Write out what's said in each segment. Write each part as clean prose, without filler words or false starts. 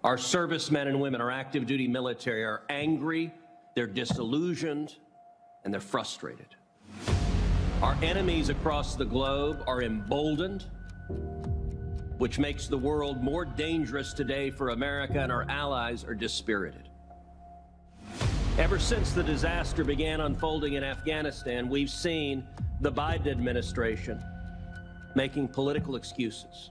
Our servicemen and women, our active duty military, are angry, they're disillusioned, and they're frustrated. Our enemies across the globe are emboldened, which makes the world more dangerous today for America, and our allies are dispirited. Ever since the disaster began unfolding in Afghanistan, we've seen the Biden administration making political excuses.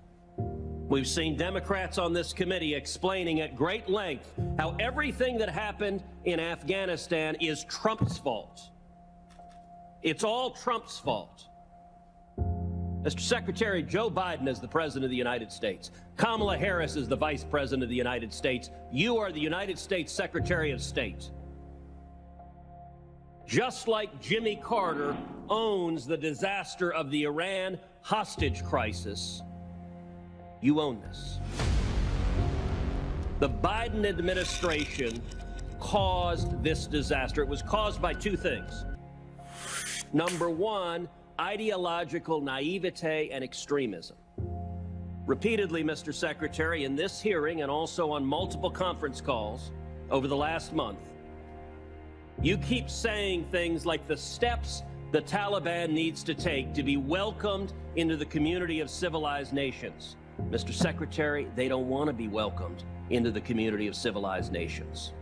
We've seen Democrats on this committee explaining at great length how everything that happened in Afghanistan is Trump's fault. It's all Trump's fault. Mr. Secretary, Joe Biden is the President of the United States. Kamala Harris is the Vice President of the United States. You are the United States Secretary of State. Just like Jimmy Carter owns the disaster of the Iran hostage crisis, you own this. The Biden administration caused this disaster. It was caused by two things. Number one, ideological naivete and extremism. Repeatedly, Mr. Secretary, in this hearing and also on multiple conference calls over the last month, you keep saying things like the steps the Taliban needs to take to be welcomed into the community of civilized nations. Mr. Secretary, they don't want to be welcomed into the community of civilized nations.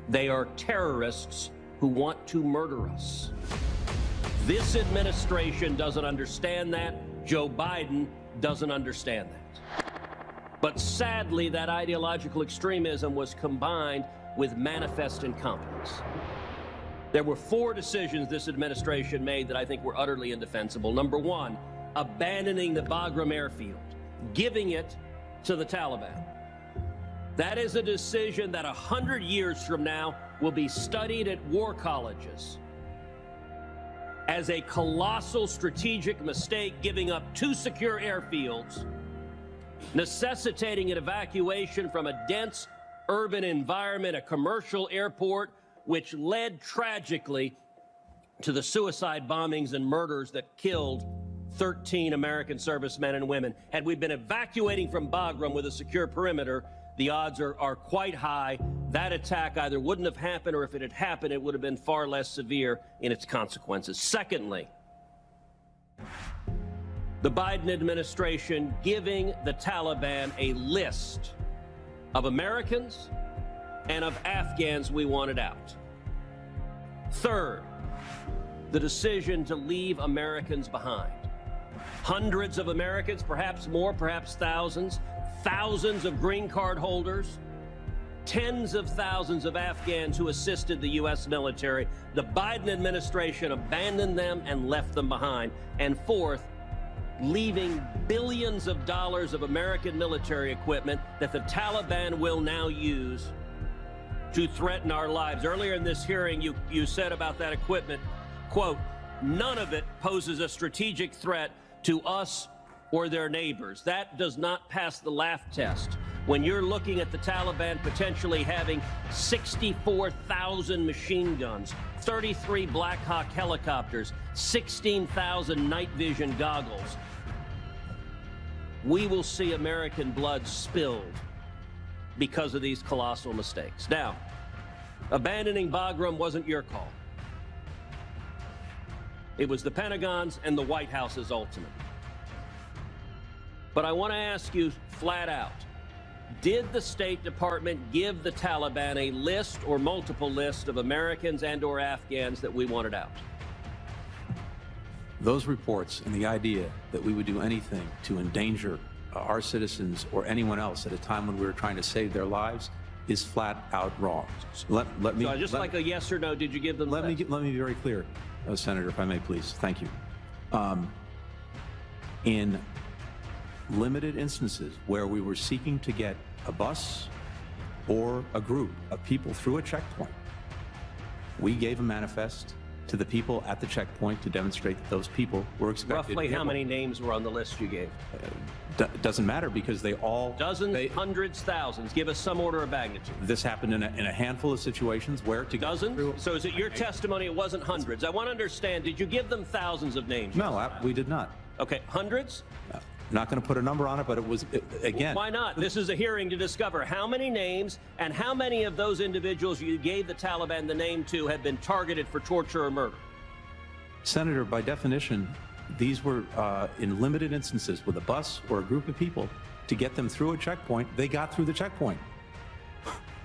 They are terrorists who want to murder us. This administration doesn't understand that. Joe Biden doesn't understand that. But sadly, that ideological extremism was combined with manifest incompetence. There were 4 decisions this administration made that I think were utterly indefensible. Number one, abandoning the Bagram airfield, giving it to the Taliban. That is a decision that 100 years from now will be studied at war colleges as a colossal strategic mistake, giving up 2 secure airfields, necessitating an evacuation from a dense urban environment, a commercial airport, which led tragically to the suicide bombings and murders that killed 13 American servicemen and women. Had we been evacuating from Bagram with a secure perimeter, the odds are quite high that attack either wouldn't have happened, or if it had happened, it would have been far less severe in its consequences. Secondly, the Biden administration giving the Taliban a list of Americans and of Afghans we wanted out. Third, the decision to leave Americans behind. Hundreds of Americans, perhaps more, perhaps thousands of green card holders, tens of thousands of Afghans who assisted the U.S. military. The Biden administration abandoned them and left them behind. And fourth, leaving billions of dollars of American military equipment that the Taliban will now use to threaten our lives. Earlier in this hearing, you said about that equipment, quote, none of it poses a strategic threat to us or their neighbors. That does not pass the laugh test. When you're looking at the Taliban potentially having 64,000 machine guns, 33 Black Hawk helicopters, 16,000 night vision goggles, we will see American blood spilled because of these colossal mistakes. Now, abandoning Bagram wasn't your call. It was the Pentagon's and the White House's ultimate. But I want to ask you flat out, did the State Department give the Taliban a list or multiple lists of Americans and or Afghans that we wanted out? Those reports and the idea that we would do anything to endanger our citizens or anyone else at a time when we were trying to save their lives is flat out wrong. Let me so just like a yes or no, did you give them let me be very clear, Senator, if I may, please. Thank you. In limited instances where we were seeking to get a bus or a group of people through a checkpoint, we gave a manifest to the people at the checkpoint to demonstrate that those people were expected. Roughly how many names were on the list you gave? Doesn't matter, because they all... Dozens, hundreds, thousands. Give us some order of magnitude. This happened in a handful of situations where to Dozens? Through, so is it your testimony it wasn't hundreds? I want to understand, did you give them thousands of names? No, we did not. Okay, hundreds? I'm not going to put a number on it, but it was, again. Why not? This is a hearing to discover how many names and how many of those individuals you gave the Taliban the name to have been targeted for torture or murder. Senator, by definition, these were in limited instances with a bus or a group of people to get them through a checkpoint. They got through the checkpoint.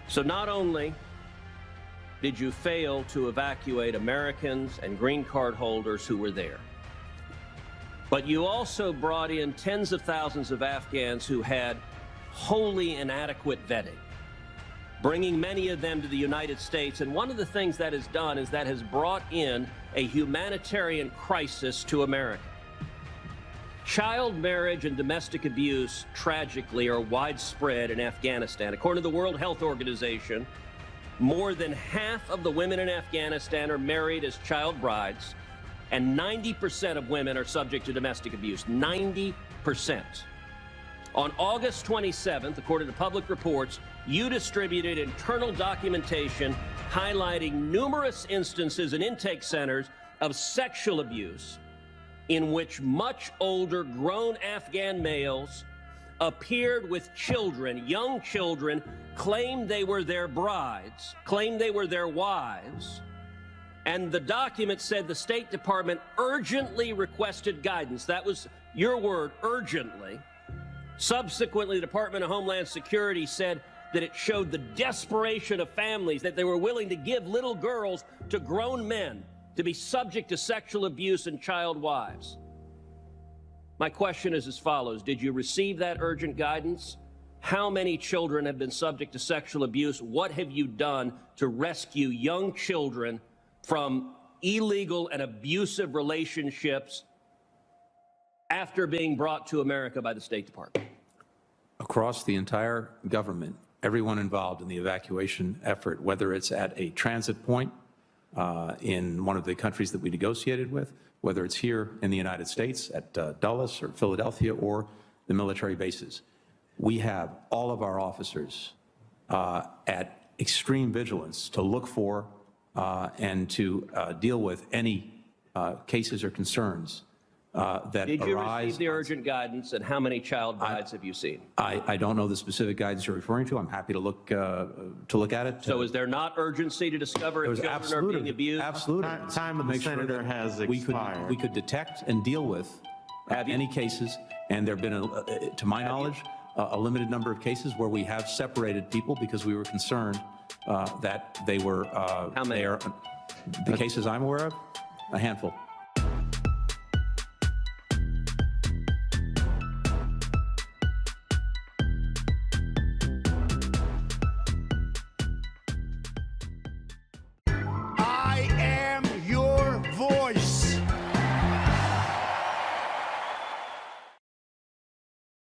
So not only did you fail to evacuate Americans and green card holders who were there, but you also brought in tens of thousands of Afghans who had wholly inadequate vetting, bringing many of them to the United States. And one of the things that has done is that has brought in a humanitarian crisis to America. Child marriage and domestic abuse, tragically, are widespread in Afghanistan. According to the World Health Organization, more than half of the women in Afghanistan are married as child brides, and 90% of women are subject to domestic abuse. 90%. On August 27th, according to public reports, you distributed internal documentation highlighting numerous instances in intake centers of sexual abuse in which much older grown Afghan males appeared with children, young children, claimed they were their brides, claimed they were their wives. And the document said the State Department urgently requested guidance. That was your word, urgently. Subsequently, the Department of Homeland Security said that it showed the desperation of families, that they were willing to give little girls to grown men to be subject to sexual abuse and child wives. My question is as follows. Did you receive that urgent guidance? How many children have been subject to sexual abuse? What have you done to rescue young children from illegal and abusive relationships after being brought to America by the State Department? Across the entire government, everyone involved in the evacuation effort, whether it's at a transit point in one of the countries that we negotiated with, whether it's here in the United States at Dulles or Philadelphia or the military bases, we have all of our officers at extreme vigilance to look for and to deal with any cases or concerns that arise. Did you receive the urgent guidance, and how many child brides have you seen? I don't know the specific guidance you're referring to. I'm happy to look at it. So is there not urgency to discover if children are being abused? Absolutely. Time of the senator has expired. We could detect and deal with any cases, and there have been, to my knowledge, a limited number of cases where we have separated people because we were concerned that they were. How many? The cases I'm aware of, a handful.